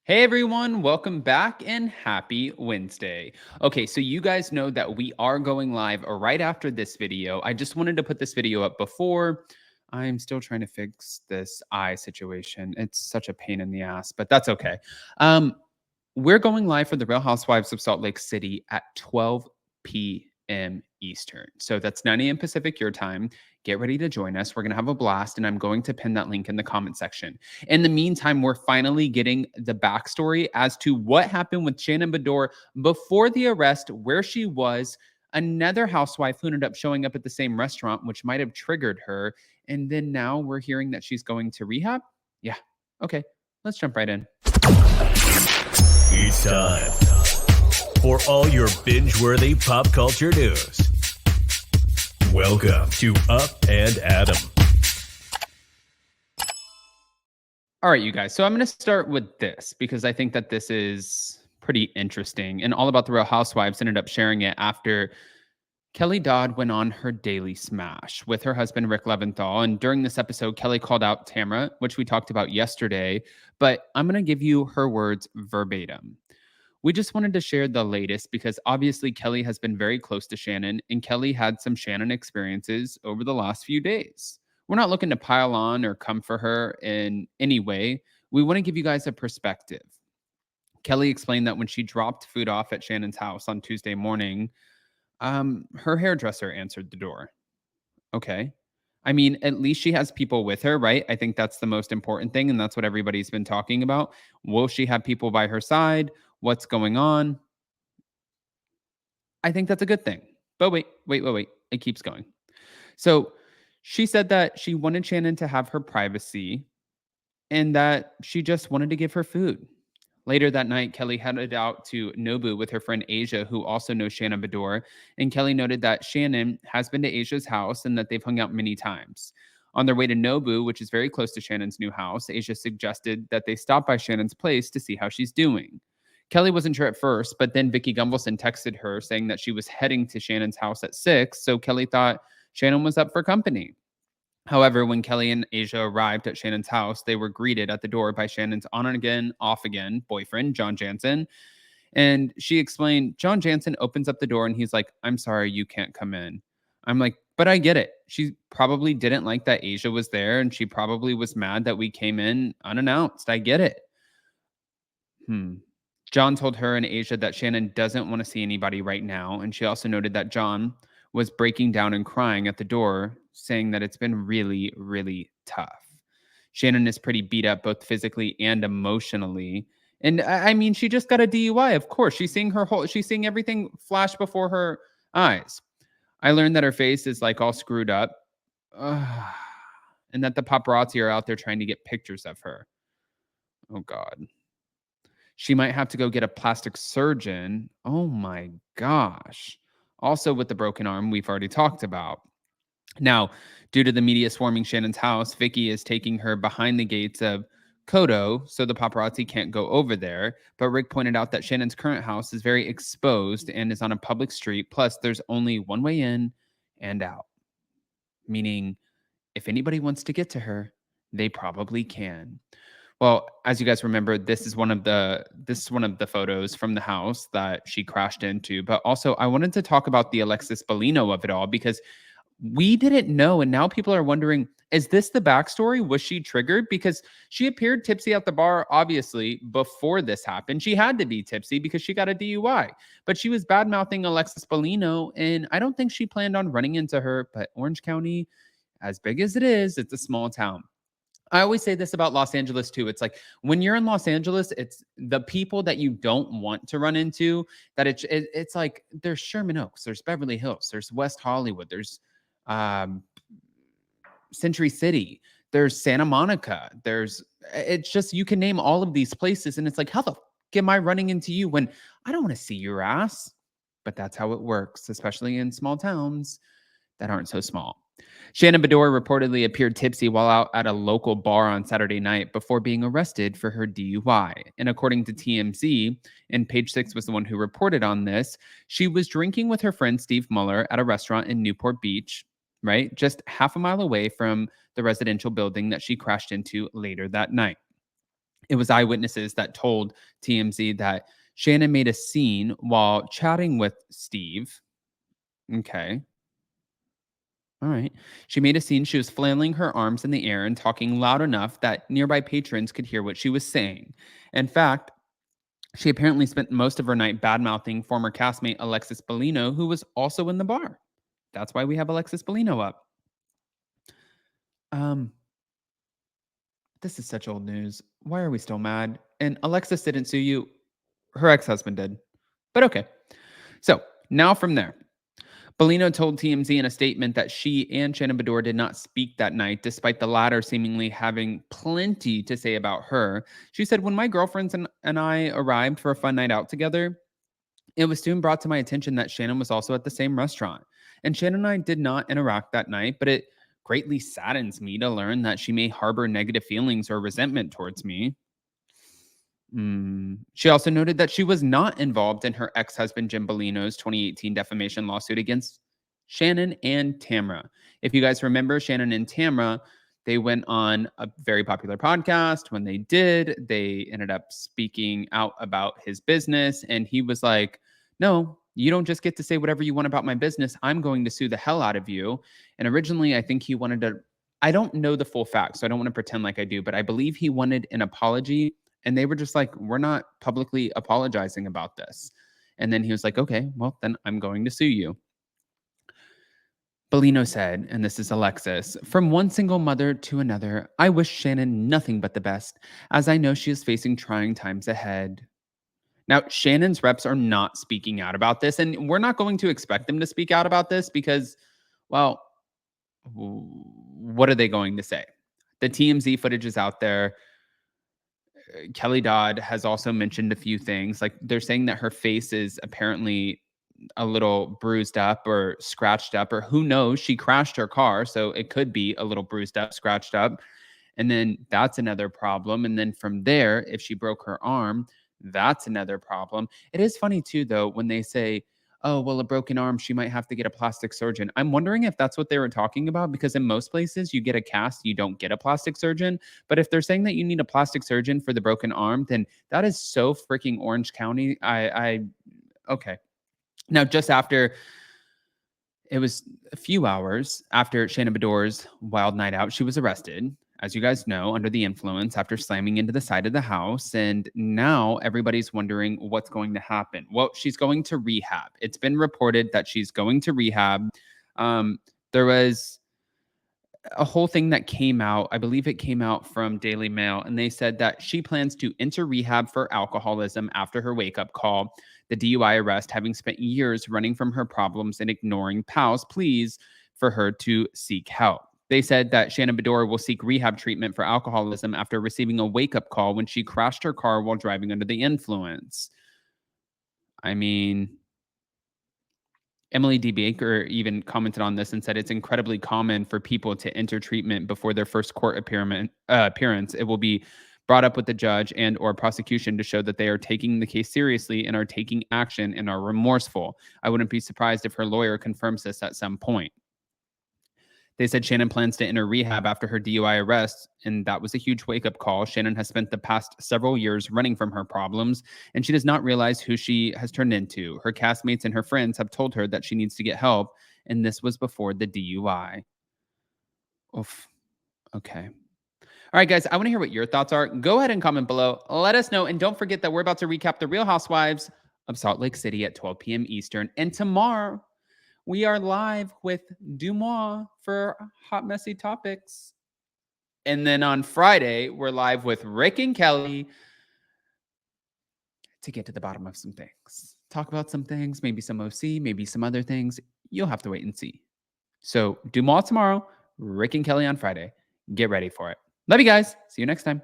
Hey everyone, welcome back and happy Wednesday. Okay, so you guys know that we are going live right after this video. I just wanted to put this video up before. I'm still trying to fix this eye situation. It's such a pain in the ass, but that's okay. Um, we're going live for the Real Housewives of Salt Lake City at 12 p.m. Eastern. So that's 9 a.m. Pacific your time. Get ready to join us. We're going to have a blast, and I'm going to pin that link in the comment section. In the meantime, we're finally getting the backstory as to what happened with Shannon Bedore before the arrest, where she was, another housewife who ended up showing up at the same restaurant, which might have triggered her. And then now we're hearing that she's going to rehab. Yeah. Okay. Let's jump right in. It's time for all your binge-worthy pop culture news. Welcome to Up and Adam. All right, you guys. So I'm going to start with this because I think that this is pretty interesting and all about the Real Housewives ended up sharing it after Kelly Dodd went on her daily smash with her husband, Rick Leventhal. And during this episode, Kelly called out Tamra, which we talked about yesterday, but I'm going to give you her words verbatim. We just wanted to share the latest because obviously Kelly has been very close to Shannon and Kelly had some Shannon experiences over the last few days. We're not looking to pile on or come for her in any way. We want to give you guys a perspective. Kelly explained that when she dropped food off at Shannon's house on Tuesday morning, her hairdresser answered the door. Okay. I mean, at least she has people with her, right? I think that's the most important thing. And that's what everybody's been talking about. Will she have people by her side? What's going on? I think that's a good thing. But wait. It keeps going. So she said that she wanted Shannon to have her privacy and that she just wanted to give her food. Later that night, Kelly headed out to Nobu with her friend Asia, who also knows Shannon Bedore. And Kelly noted that Shannon has been to Asia's house and that they've hung out many times. On their way to Nobu, which is very close to Shannon's new house, Asia suggested that they stop by Shannon's place to see how she's doing. Kelly wasn't sure at first, but then Vicky Gumbelson texted her saying that she was heading to Shannon's house at 6, so Kelly thought Shannon was up for company. However, when Kelly and Asia arrived at Shannon's house, they were greeted at the door by Shannon's on and again, off again boyfriend, John Jansen. And she explained, John Jansen opens up the door and he's like, I'm sorry, you can't come in. I'm like, but I get it. She probably didn't like that Asia was there and she probably was mad that we came in unannounced. I get it. John told her and Asia that Shannon doesn't want to see anybody right now. And she also noted that John was breaking down and crying at the door, saying that it's been really, really tough. Shannon is pretty beat up both physically and emotionally. And I mean, she just got a DUI, of course. She's seeing everything flash before her eyes. I learned that her face is like all screwed up. And that the paparazzi are out there trying to get pictures of her. Oh God. She might have to go get a plastic surgeon. Oh my gosh. Also, with the broken arm, we've already talked about. Now, due to the media swarming Shannon's house, Vicky is taking her behind the gates of Kodo so the paparazzi can't go over there. But Rick pointed out that Shannon's current house is very exposed and is on a public street. Plus, there's only one way in and out. Meaning, if anybody wants to get to her, they probably can. Well, as you guys remember, this is one of the photos from the house that she crashed into. But also, I wanted to talk about the Alexis Bellino of it all because we didn't know, and now people are wondering: is this the backstory? Was she triggered because she appeared tipsy at the bar? Obviously, before this happened, she had to be tipsy because she got a DUI. But she was bad mouthing Alexis Bellino, and I don't think she planned on running into her. But Orange County, as big as it is, it's a small town. I always say this about Los Angeles too. It's like when you're in Los Angeles, it's the people that you don't want to run into. That it's like there's Sherman Oaks, there's Beverly Hills, there's West Hollywood, there's um, Century City, there's Santa Monica. It's just you can name all of these places, and it's like how the am I running into you when I don't want to see your ass? But that's how it works, especially in small towns that aren't so small. Shannon Bedore reportedly appeared tipsy while out at a local bar on Saturday night before being arrested for her DUI. And according to TMZ, and Page Six was the one who reported on this, she was drinking with her friend Steve Muller at a restaurant in Newport Beach, right? Just half a mile away from the residential building that she crashed into later that night. It was eyewitnesses that told TMZ that Shannon made a scene while chatting with Steve. Okay. All right. She made a scene. She was flailing her arms in the air and talking loud enough that nearby patrons could hear what she was saying. In fact, she apparently spent most of her night bad-mouthing former castmate Alexis Bellino, who was also in the bar. That's why we have Alexis Bellino up. Um, this is such old news. Why are we still mad? And Alexis didn't sue you. Her ex-husband did. But okay. So now from there. Bellino told TMZ in a statement that she and Shannon Bedore did not speak that night, despite the latter seemingly having plenty to say about her. She said, when my girlfriends and I arrived for a fun night out together, it was soon brought to my attention that Shannon was also at the same restaurant. And Shannon and I did not interact that night, but it greatly saddens me to learn that she may harbor negative feelings or resentment towards me. She also noted that she was not involved in her ex-husband Jim Bellino's 2018 defamation lawsuit against Shannon and Tamra. If you guys remember, Shannon and Tamra, they went on a very popular podcast. When they did, they ended up speaking out about his business, and he was like, "No, you don't just get to say whatever you want about my business. I'm going to sue the hell out of you." And originally, I think he wanted to. I don't know the full facts, so I don't want to pretend like I do, but I believe he wanted an apology, and they were just like, we're not publicly apologizing about this. And then he was like, okay, well, then I'm going to sue you. Bellino said, and this is Alexis, from one single mother to another, I wish Shannon nothing but the best, as I know she is facing trying times ahead. Now, Shannon's reps are not speaking out about this, and we're not going to expect them to speak out about this because, well, what are they going to say? The TMZ footage is out there. Kelly Dodd has also mentioned a few things. Like they're saying that her face is apparently a little bruised up or scratched up, or who knows? She crashed her car. So it could be a little bruised up, scratched up. And then that's another problem. And then from there, if she broke her arm, that's another problem. It is funny too, though, when they say, oh, well, a broken arm, she might have to get a plastic surgeon. I'm wondering if that's what they were talking about, because in most places you get a cast, you don't get a plastic surgeon. But if they're saying that you need a plastic surgeon for the broken arm, then that is so freaking Orange County. Okay. Now, just after it was a few hours after Shannon Bedore's wild night out, she was arrested, as you guys know, under the influence after slamming into the side of the house. And now everybody's wondering what's going to happen. Well, she's going to rehab. It's been reported that she's going to rehab. There was a whole thing that came out. I believe it came out from Daily Mail, and they said that she plans to enter rehab for alcoholism after her wake-up call. The DUI arrest, having spent years running from her problems and ignoring Powell's pleas for her to seek help. They said that Shannon Bedore will seek rehab treatment for alcoholism after receiving a wake-up call when she crashed her car while driving under the influence. I mean, Emily D. Baker even commented on this and said it's incredibly common for people to enter treatment before their first court appearance. It will be brought up with the judge and or prosecution to show that they are taking the case seriously and are taking action and are remorseful. I wouldn't be surprised if her lawyer confirms this at some point. They said Shannon plans to enter rehab after her DUI arrest, and that was a huge wake-up call. Shannon has spent the past several years running from her problems, and she does not realize who she has turned into. Her castmates and her friends have told her that she needs to get help, and this was before the DUI. Oof. Okay. All right, guys, I want to hear what your thoughts are. Go ahead and comment below. Let us know, and don't forget that we're about to recap The Real Housewives of Salt Lake City at 12 p.m. Eastern, and tomorrow we are live with Dumois for Hot Messy Topics. And then on Friday, we're live with Rick and Kelly to get to the bottom of some things. Talk about some things, maybe some OC, maybe some other things. You'll have to wait and see. So Dumois tomorrow, Rick and Kelly on Friday. Get ready for it. Love you guys. See you next time.